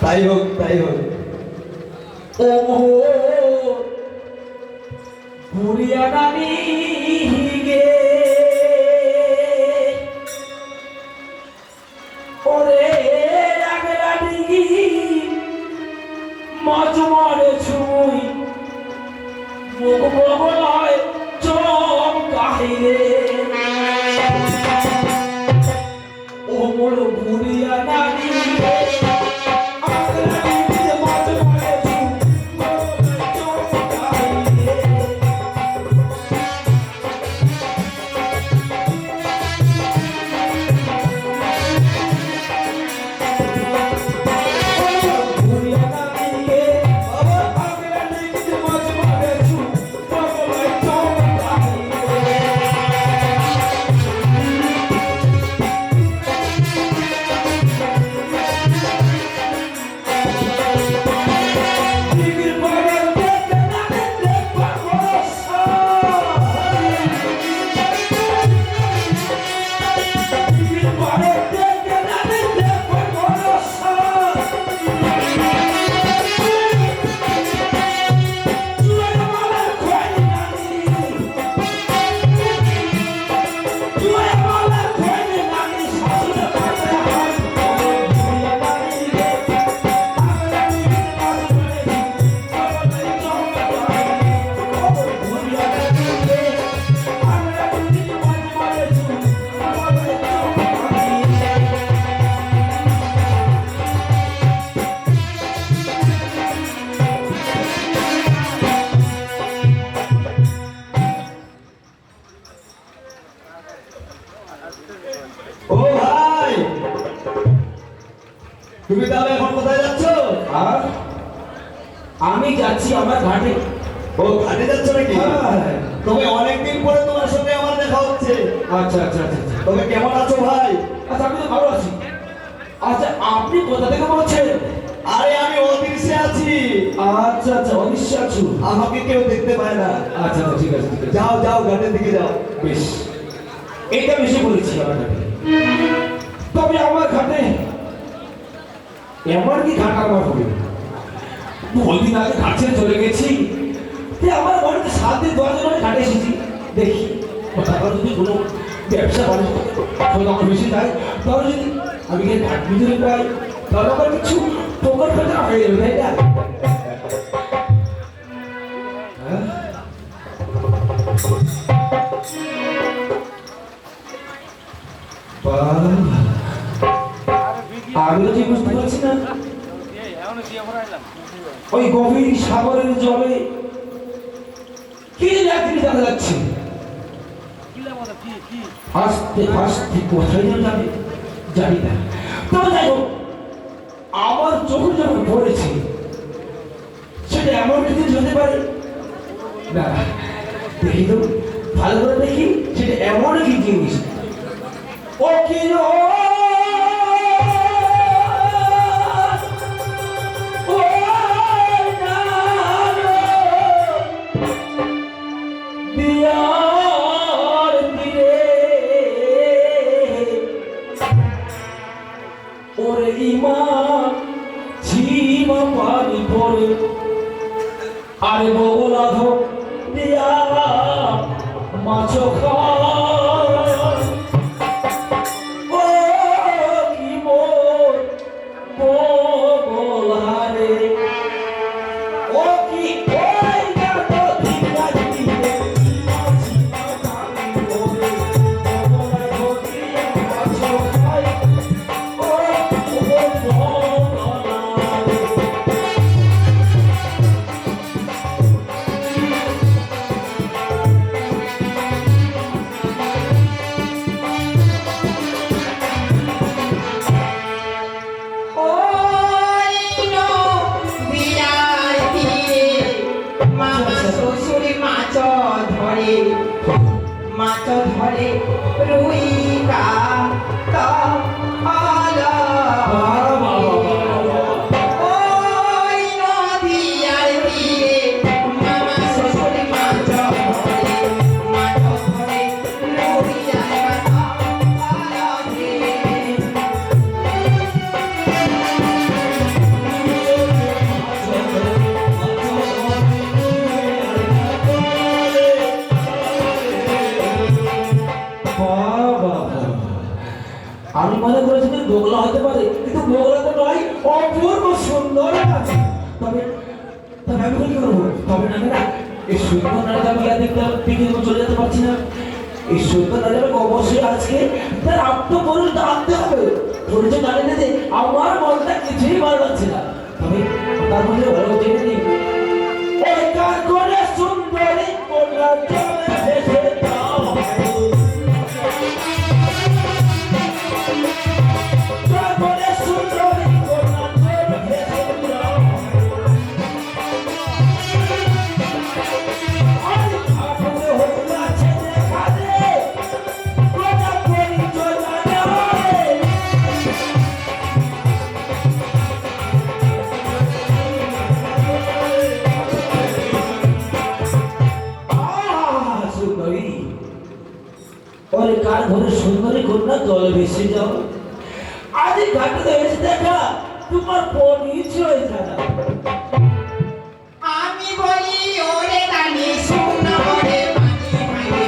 তাই হোক তাই হোক। ও বুড়িয়া নানি গে ওরে আগলা ডিগি মাছ মারে ছুই মুখ বগলায় চম কাহিরে ও মোর বুড়িয়া নানি গে তুমি তাহলে এখন কোথায় যাচ্ছ? আর আমি যাচ্ছি আমার ঘাটে। ও ঘাটে যাচ্ছ নাকি? তবে অনেকদিন পরে তোমার সঙ্গে আমার দেখা হচ্ছে। আচ্ছা আচ্ছা আচ্ছা তবে কেমন আছো ভাই? আচ্ছা আমি তো ভালো আছি। আচ্ছা আপনি কোথা থেকে বলছেন? আরে আমি অদৃশ্যে আছি। আচ্ছা আচ্ছা অদৃশ্যে আছো। আমাকে কেউ দেখতে পায় না। আচ্ছা আচ্ছা ঠিক আছে ঠিক আছে। যাও যাও ঘাটের দিকে যাও। বেশ এটা বেশি বলেছি আমার ঘাটে। তবে আমার ঘাটে এমন কি ঘাট আমার হবে? বহুদিন আগে ঘাট ছেড়ে চলে গেছি। আমার বাড়িতে 7 দিন 10 দিন আমি ঘাটে এসেছি। দেখি তারপর যদি কোনো ব্যবসা বাণিজ্য আমার বেশি যায় তাহলে যদি আমি ঘাট ভিতরে পাই তাহলে আমার কিছু পকেট খরচা হয়ে যাবে, তাই না? আমি তো বুঝতে পারছি না ওই গভীর সাগরের জলে কি রাত্রি দেখা যাচ্ছে। আস্তে আস্তে কোথায় যাবে জানি না। তবে যাই হোক আমার চোখে যখন পড়েছে সেটা এমন কিছু হতে পারে না। দেখি তো ভালো করে দেখি সেটা এমন কি জিনিস। ও কি আরে বগলাধ দিয়া মাছ খায় ও কি মোর বগলারে ও কি ওই না তো ঠিক লাগি মাছি কাটানি ওরে বগলাধ দিয়া মাছ খায় ও বগলারে। মাছ ধরে রুই কাতা আলা ওই নদী আর দিয়ে মামা শ্বশুর মাছ ধরে রুই আর কাতা আলা হতে পারে, কিন্তু মোগরা তো নয়, অপূর্ব সুন্দর আছে। তবে তবে আমি কি করবো? তবে না না, এই সুন্দর নারীকে আমি আর দেখতে দিকে চলে যেতে পারছি না। এই সুন্দর নারীকে অবশ্যই আজকে তার আত্মপরিচয় আনতে হবে। পরিচয় না নিলে আমার মনটা কিছুই ভালো লাগছে না। তবে তার মধ্যে ভালো জেনে নিই, একা করে সুন্দরী কন্যা জলে ভেসে যাও। কার ঘরে সুন্দরী কন্যা জলে ভেসে যাও। আজ ঘাটে এসে দেখা তোমার পরিচয় জানা। আমি বলি ওরে দানি শোনা ওরে মানি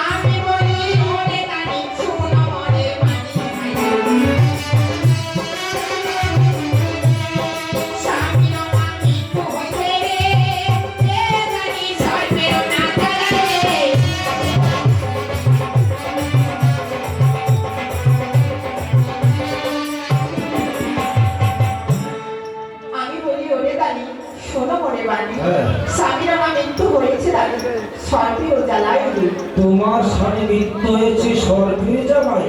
আমি বলি ওরে দানি শোনা ওরে মানি স্বামী আমি তো হইতে রে এ দানি সর্বের না তারে আমি বলি ওরে দানি শোনো মনে বাণী স্বামীর আমার মৃত্যু হয়েছে দানি সর্বে ও জ্বালায় রে তোমার স্বামী মৃত্যু হয়েছে সর্বের জামাই,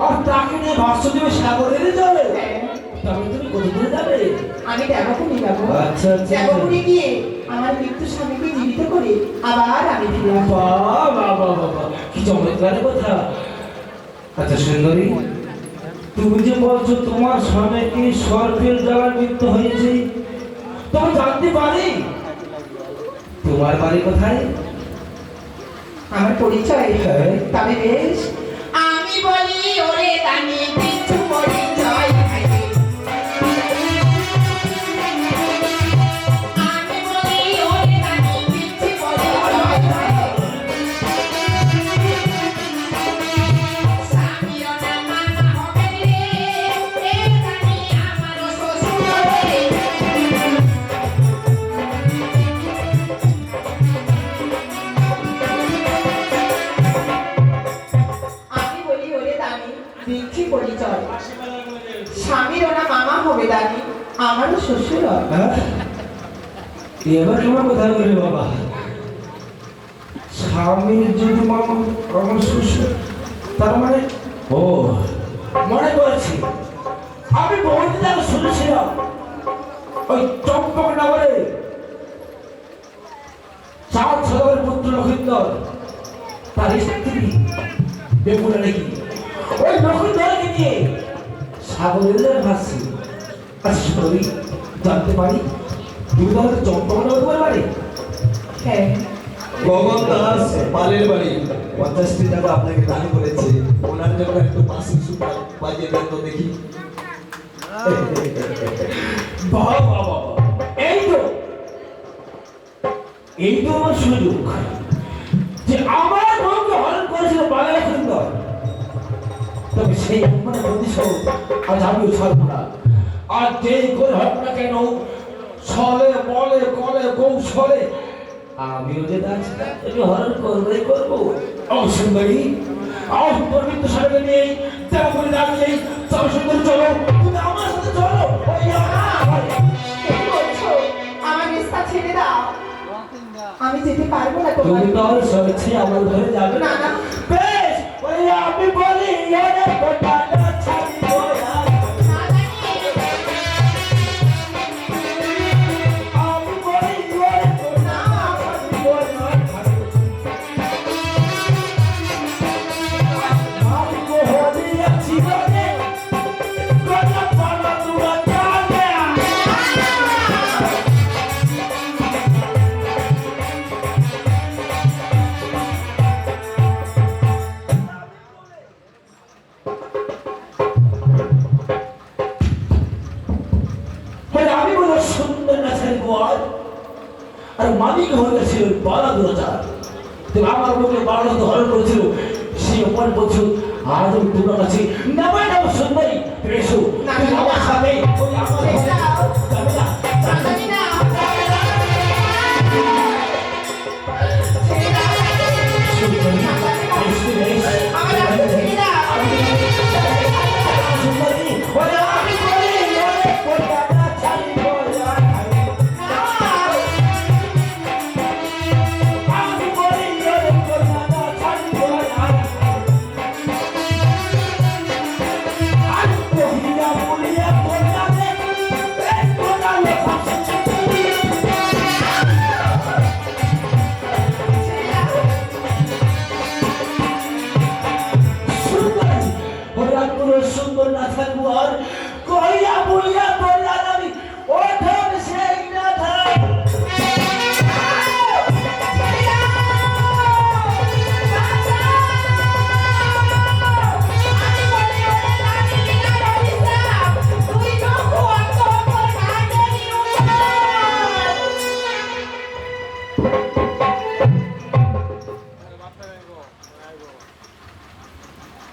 আর তাকে নিয়ে ভাষ্য দেবে সাগরের জলে। তবে তুমি কোথায় দূরে যাবে? আমি দেবকুনি যাবো। আচ্ছা, আচ্ছা। দেবকুনি গিয়ে আমার মৃত্যু স্বামীকে জীবিত করে আবার আমি ফিরে আসবো। বাবা কি চমৎকার কথা। আচ্ছা সুন্দরী, তুমি যে বলছো তোমার স্বামীকে সর্পের জ্বালায় মৃত্যু হয়েছে, তুমি জানতে পারি তোমার বাড়ি কোথায়? আমার পরিচয় হ্যাঁ। তবে বেশ আমি বলি ওরে দানি কিছু পরিচয় আমি বলি ওরে দানি কিছু পরিচয় স্বামীর নাম মানা হবে রে এ দানি আমারও শ্বশুর রে আমি বলি ওরে দানি দীক্ষি পরিচয় স্বামীর ওরা মামা হবে দানি আমারও শ্বশুর হয়। হ্যাঁ? এবার তোমার কোথায় বলে বাবা? স্বামীর যদি মামা আমার শ্বশুর, তার মানে ও মনে করেছি আমি বহুদিন আগে শুনেছিলাম ওই চম্পক নগরে চাঁদ সদরের পুত্র লক্ষিন্দর তার স্ত্রী বেগুনা নাকি ওই লক্ষিন্দরকে নিয়ে সাগরের ভাসছে। আচ্ছা সুন্দরী, জানতে পারি তুমি তাহলে চম্পক নগর তোমার বাড়ি? হ্যাঁ গগন দাস পালের বাড়ি 50টি টাকা আপনাকে দান করেছে, ওনার জন্য একটু পাঁচশো বাজিয়ে দেন তো দেখি। বাবা এই তো আমার সুযোগ যে আমার বউকে হরণ করেছিল বাংলা সুন্দর। তবে সেই মানে বন্দিশ আজ আমিও ছাড়বো না। আর যেই করে হোক না কেন, ছলে বলে কলে কৌশলে আমিও যে তাকে হরণ করবো। ও সুন্দরী, আজ তোর মৃত্যু সাথে নিয়ে তেমন করে দাঁড়িয়ে চলো সুন্দরী, চলো তুমি আমার সাথে চলো। কি বলছো আমার রিস্তা ছেড়ে দাও আমি যেতে পারবো না তুমি তোমার তো আর স্বেচ্ছায় আমার ঘরে যাবে না না বেশ ওই আমি বলি ওরে কোটাটা ছাড়ি ওরা আমি বলি ওরে কোটাটা ছাড়ি ওরা আমি কো হলি আছি রে কোটা পালা তুরা জানে। আমি বলো সুন্দর নাচের গোয়াল আর মালিক হয়ে গেছিল বালা দুরাচার। আমার মুখে বারো হরণ করেছিল, সে অপমান করছো, আজ আমি তোমার কাছে নামে নাম শুনবাই এসো তুমি আমার সাথে ওই আমার ছেড়ে দাও। যাবে না জানি না। ছেড়ে দাও। সুন্দরী এসো এসো আমার রাস্তা ছেড়ে দাও। সুন্দরী ওরে আমি বলি ওরে কলকাতা ছাড়ি বলা আমি বলি ওরে কলকাতা ছাড়ি বলা আর কহিয়া বলিয়া কলকাতা এই কোনালে ফাঁসি সুন্দরী ওরে আমি কোনো সুন্দর না থাকবো আর কহিয়া বলিয়া বললাম আমি ওঠেন সেই না থাক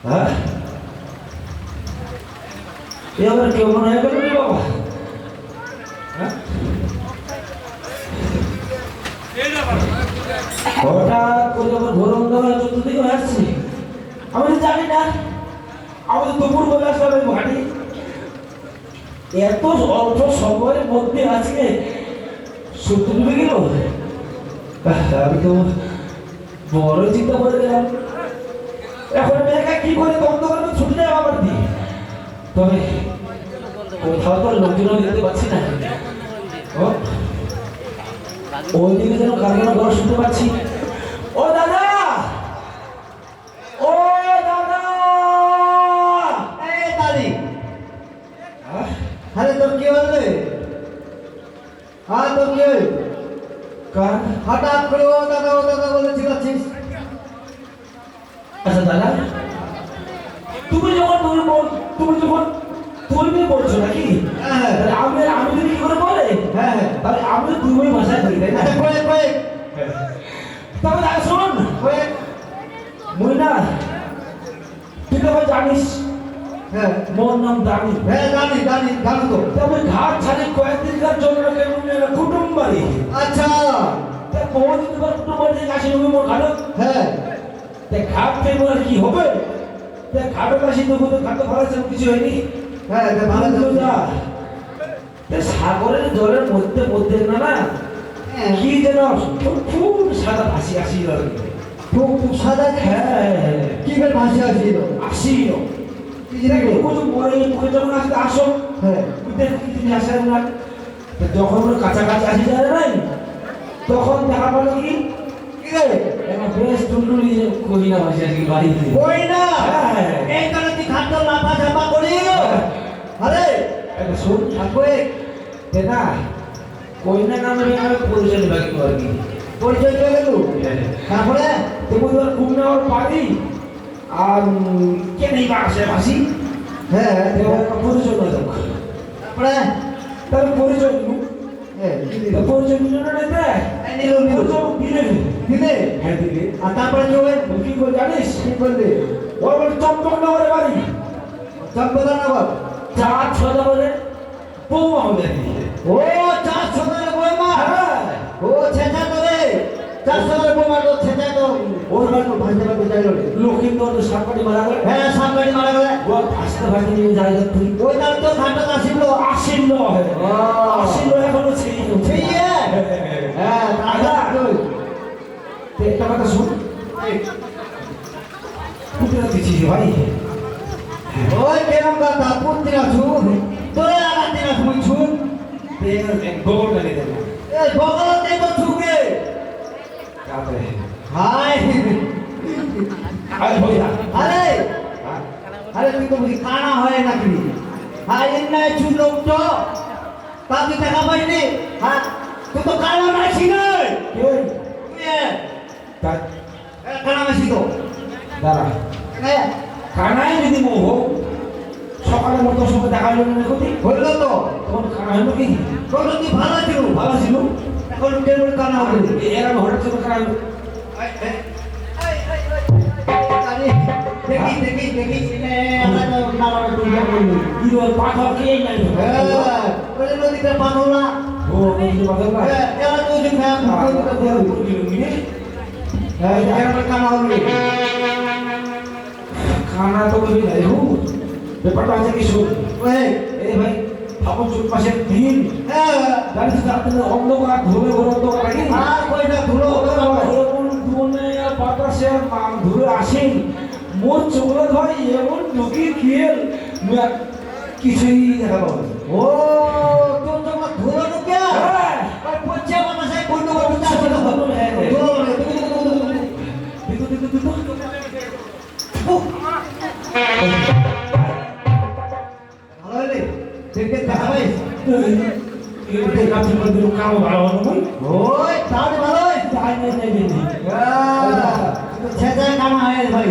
হ্যাঁ এবার কেউ মনে হয় গেল রে বাবা হ্যাঁ? হঠাৎ করে যখন ঘোর অন্ধকার চতুর্দিকে আসছে আমি তো জানি না আমাদের দুপুর বেলা আসলে ভাটি এত অল্প সময়ের মধ্যে আজকে সূর্য ডুবে গেল আমি তো বড় চিন্তা করে গেলাম এখন মেয়েকে কি করে বন্ধ করবে ছুটি দেয় আমার দিয়ে তবে কোথাও তো লোকজন দেখতে পাচ্ছি না ওই দিকে যেন কারখানা গড় শুনতে পাচ্ছি ও দাদা ও দাদা এই দাদি আহ, আরে তোর কি হলো হ্যাঁ তোর কি হলো? কার হঠাৎ করে ও দাদা বলে চিল্লাচ্ছিস আচ্ছা দাদা তুমি যখন তুমি বলছো নাকি হ্যাঁ। তাহলে আমি যদি কি করে বলে হ্যাঁ হ্যাঁ তাহলে আমি তো দুই ভাষায় বলি তাই না আচ্ছা কয়েক তবে দাদা শোন মুই না তুই তো ভাই জানিস হ্যাঁ মোর নাম দামি হ্যাঁ জানি তো তবে ঘাট ছাড়ি কয়েকদিনকার জন্য কুটুম বাড়ি আচ্ছা তা বহুদিন পর কুটুম বাড়ি থেকে আসি তুমি মোর ঘাটক হ্যাঁ তা ঘাট থেকে মোর কি হবে তা ঘাটক আসি তো ঘাট ভালো কিছু হয়নি হ্যাঁ ভালো তো তো যা তা সাগরের জলের মধ্যে না হ্যাঁ। কি যেন খুব সাদা ভাসি আসি খুব সাদা হ্যাঁ কি করে ভাসি আসছিল আসিল কি জিনিস গো? কিছু মরে মুখে যখন আসতে আসো হ্যাঁ তুমি আসেন না তো যখন ওরা কাছাকাছি আসি যায় নাই তখন দেখা পেলো কি কি রে একটা বেশ টুনটুনি কহিনা ভাসি আসি বাড়িতে কই না হ্যাঁ। এই কারণে তুই খাদ্য লাফা ঝাপা করিও আরে একটা শোন আর কই তে না কইনা নামে আমি পরিচয় বাকি আর কি পরিচয় দিয়ে গেল তারপরে তুমি ধর ঘুম নেওয়ার পারি আর কে নেই বা আসে ভাসি হ্যাঁ পরিচয় না যাক তারপরে তাহলে পরিচয় নিব কি দিল? পরিচয় নিল না নিতে এই নিল নিল পরিচয় দিলে দিলে হ্যাঁ দিলে আর তারপরে কি হবে তুই কি করে জানিস কি করবে ওর বলে চম্পকনগরে বাড়ি চম্পদানগর চার ছটা বলে বৌমা হবে ও 400 বইমা হ্যাঁ ও ছেঁচা তোরে 400 বইমা তো ছেঁচা তো ওর বাড়ি ভাঙতে পারবে চাইলো রে লক্ষ্মীন্দর সাপড়ি মারা গেল হ্যাঁ সামনে মারা গেলে ও আসতে ভাগে নিয়ে যায় তুই ওই তার তো ঘাটটা আসিল আসিল ও। আসিল এখনো সেই সেই হ্যাঁ তাহলে একটা কথা শুন কোথায় দিছিস ভাই ওই কেরম কথা পুত্রা ছুন তোরে আগান দিনা ছুন ছুন গোবর মেরে দেব এই বগলতে তো ছুকে তারপরে হাই আরে ভাইয়া আরে আরে তুই তো বুঝি কানা হয় নাকি হাই এন্না ছুন লোক তো তাকে দেখা পাইনি হ্যাঁ তুই তো কানা মাসি নয় কে তুই তার কানা মাসি তো দাঁড়া হ্যাঁ কানাই যদি মোহ সকালে মতো সঙ্গে দেখা হলো না ক্ষতি হইল তো তখন কানা হলো কি তোর কি ভালো ছিল ভালো ছিল এখন কেবল কানা হবে এরা হঠাৎ করে কানা হলো আরে দেখি সিনে আমরা তো নালার দুর্গা বলি কি ওর পাথর খেয়ে নাই ওই নদীতে পাথরলা ও নদীতে পাথর না এরা তো যে ফ্যান এরা কানা হলো খানা তো কবি নাই হু ব্যাপারটা আছে কি শুন ওই এই ভাই ফাগুন চৈত মাসের দিন জানিস রাতে অন্ধকার ধুলো ঘর অন্ধকার লাগে আর কয়টা ধুলো এমন ধুনে বাতাসে ধুলে আসে মোর চোখে ধরে এমন ঢুকি খেল কিছুই দেখা পাবো না। ও তোর তো ধুলো ঢুকে ওই পচে বাতাসে বন্ধ করতে চাচ্ছিল ধুলো ভালো হলে দেখতে দেখা পাইস ওই তাহলে ভালো ছেঁচা কানা হয় ভাই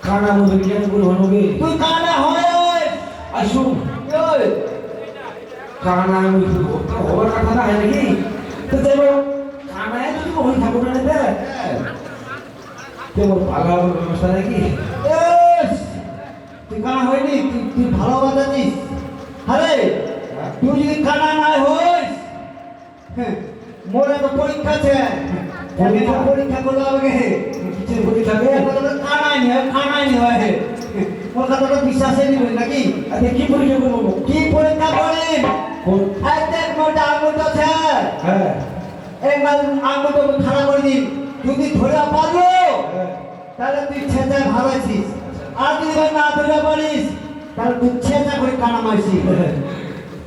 খানা মধ্যে জ্ঞান করে হনবে তুই কানা হয় আসুন ওই খানা হওয়ার কথা না হয় নাকি তো যাই হোক খানায় যদি ওই ঠাকুর না দেয় কেবল পালার ব্যবস্থা নাকি তুই কানা হয়নি তুই ভালো বাজাচ্ছিস আরে তুই যদি কানা না হইস মোর একটা পরীক্ষা আছে পরীক্ষা করলে হবে কিছু বলি থাকে কানাই নি হয় মোর কথাটা বিশ্বাসই নিবি নাকি আচ্ছা কি পরীক্ষা করবো কি পরীক্ষা করি দেখ মোটা আঙুলটা আছে হ্যাঁ এই আঙুলটা খারাপ করে দিন যদি ধরে পারলো তাহলে তুই ছেঁচায় ভালো আছিস আর যদি ভাই না ধরে পারিস তাহলে তুই ছেঁচা করে কানা মারছিস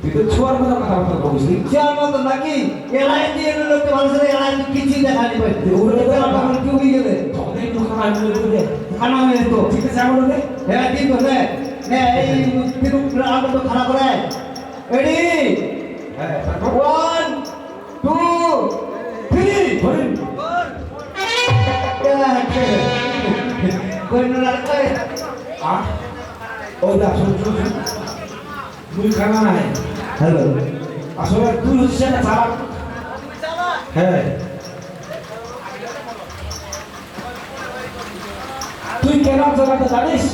তুই তো ছোয়ার মতো কথাবার্তা বলছিস যার মতো নাকি এলাই দিয়ে লোককে ভালো ছেলে এলাই কিছুই দেখা দিবে ওগুলো আমার চুপি গেলে তোদের তো খানা মিলে করে খানা হয়ে তো ঠিক আছে আমার রে হ্যাঁ ঠিক আছে নে এই তিরুপ আঙুল তো খারাপ করে রেডি হ্যাঁ তারপর 1 2 3 ধরেন কোন না কই ওই দা শুন শুন দুই খানা নাই হ্যালো আসলে তুই হচ্ছে না চালাক হ্যাঁ তুই কেন চালাতে জানিস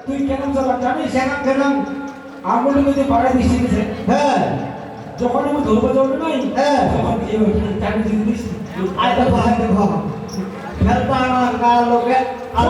তুই কেন চালাতে জানিস কেন আঙুল যদি পাড়া দিস ঠিক আছে হ্যাঁ যখন আমি ধরবো যাবে নাই হ্যাঁ তখন এই টানি দিয়ে দিস আয় তো ভাই দেখো খেলতা আমার গা লোকে আর